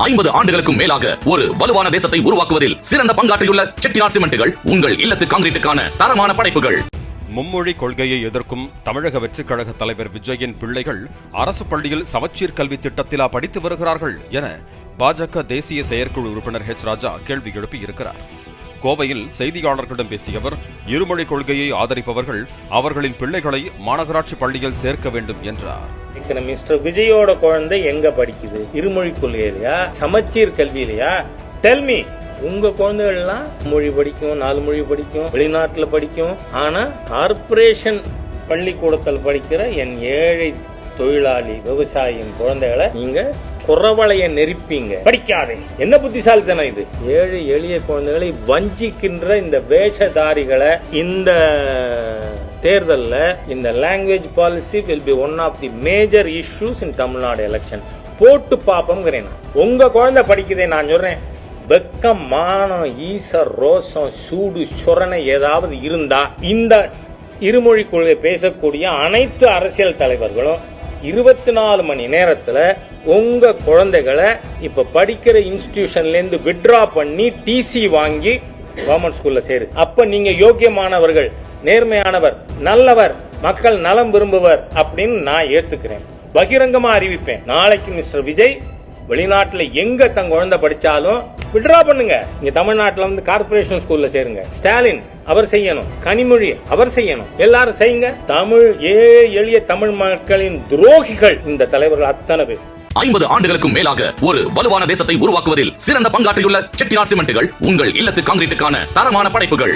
50 ஆண்டுகளுக்கும் மேலாக ஒரு வலுவான தேசத்தை உருவாக்குவதில் சிறந்த பங்காற்றியுள்ள செட்டிநாட் சிமெண்ட்டுகள் உங்கள் இல்லத்து கான்கிரீட்டுக்கான தரமான படைப்புகள். மும்மொழி கொள்கையை எதிர்க்கும் தமிழக வெற்றிக் கழக தலைவர் விஜயின் பிள்ளைகள் அரசு பள்ளியில் சமச்சீர் கல்வி திட்டத்திலா படித்து வருகிறார்கள் என பாஜக தேசிய செயற்குழு உறுப்பினர் H. ராஜா கேள்வி எழுப்பியிருக்கிறார். கோவையில் செய்தியாளர்களிடம் பேசிய அவர், இருமொழி கொள்கையை ஆதரிப்பவர்கள் அவர்களின் பிள்ளைகளை மாநகராட்சி பள்ளியில் சேர்க்க வேண்டும் என்றார். மிஸ்டர் விஜயோட குழந்தை எங்க படிக்குது? இருமொழி கொள்கையிலையா, சமச்சீர் கல்வியிலையா? டெல்மி. உங்க குழந்தைகள்லாம் மொழி படிக்கும், 4 மொழி படிக்கும், வெளிநாட்டுல படிக்கும். ஆனா கார்பரேஷன் பள்ளிக்கூடத்தில் படிக்கிற என் ஏழை தொழிலாளி விவசாயியின் குழந்தைகளை நீங்க குறவளைய நெருப்பீங்க. படிக்காதே. என்ன புத்திசாலித்தனம் இது? ஏழை எளிய குழந்தைகளை வஞ்சிக்கின்ற இந்த வேஷதாரிகளை இந்த தேர்தல்ல இந்த language policy will be one of the major issues in Tamil Nadu election. போட்டு பாப்போம்ங்கிறேன். உங்க குழந்தை படிக்குதே, நான் சொல்றேன், வெக்கம், மானம், ஈசர், ரோசம், சூடு, சொரணை ஏதாவது இருந்தா இந்த இருமொழி கொள்கை பேசக்கூடிய அனைத்து அரசியல் தலைவர்களும் 24 மணி நேரத்துல உங்க குழந்தைகளை இப்ப படிக்கிற இன்ஸ்டிடியூஷன்ல இருந்து வித்ட்ரா பண்ணி டிசி வாங்கி கவர்மெண்ட் ஸ்கூல்ல சேரு. அப்ப நீங்க யோக்கியமானவர்கள், நேர்மையானவர், நல்லவர், மக்கள் நலம் விரும்புவர் அப்படின்னு நான் ஏத்துக்கிறேன். பகிரங்கமா அறிவிப்பேன். நாளைக்கு மிஸ்டர் விஜய் வெளிநாட்டுல எங்க தன் குழந்தை படிச்சாலும் வித்ட்ரா பண்ணுங்க. இங்க தமிழ்நாட்டுல வந்து கார்பரேஷன் ஸ்கூல்ல சேருங்க. ஸ்டாலின் அவர் செய்யணும், கனிமொழி அவர் செய்யணும், எல்லாரும் செய்யுங்க. தமிழ் எளிய தமிழ் மக்களின் துரோகிகள் இந்த தலைவர்கள் அத்தனை பேர். 50 ஆண்டுகளுக்கும் மேலாக ஒரு வலுவான தேசத்தை உருவாக்குவதில் சிறந்த பங்காற்றியுள்ள செட்டிநாட் சிமெண்ட்டுகள் உங்கள் இல்லத்து கான்கிரீட்டுக்கான தரமான படைப்புகள்.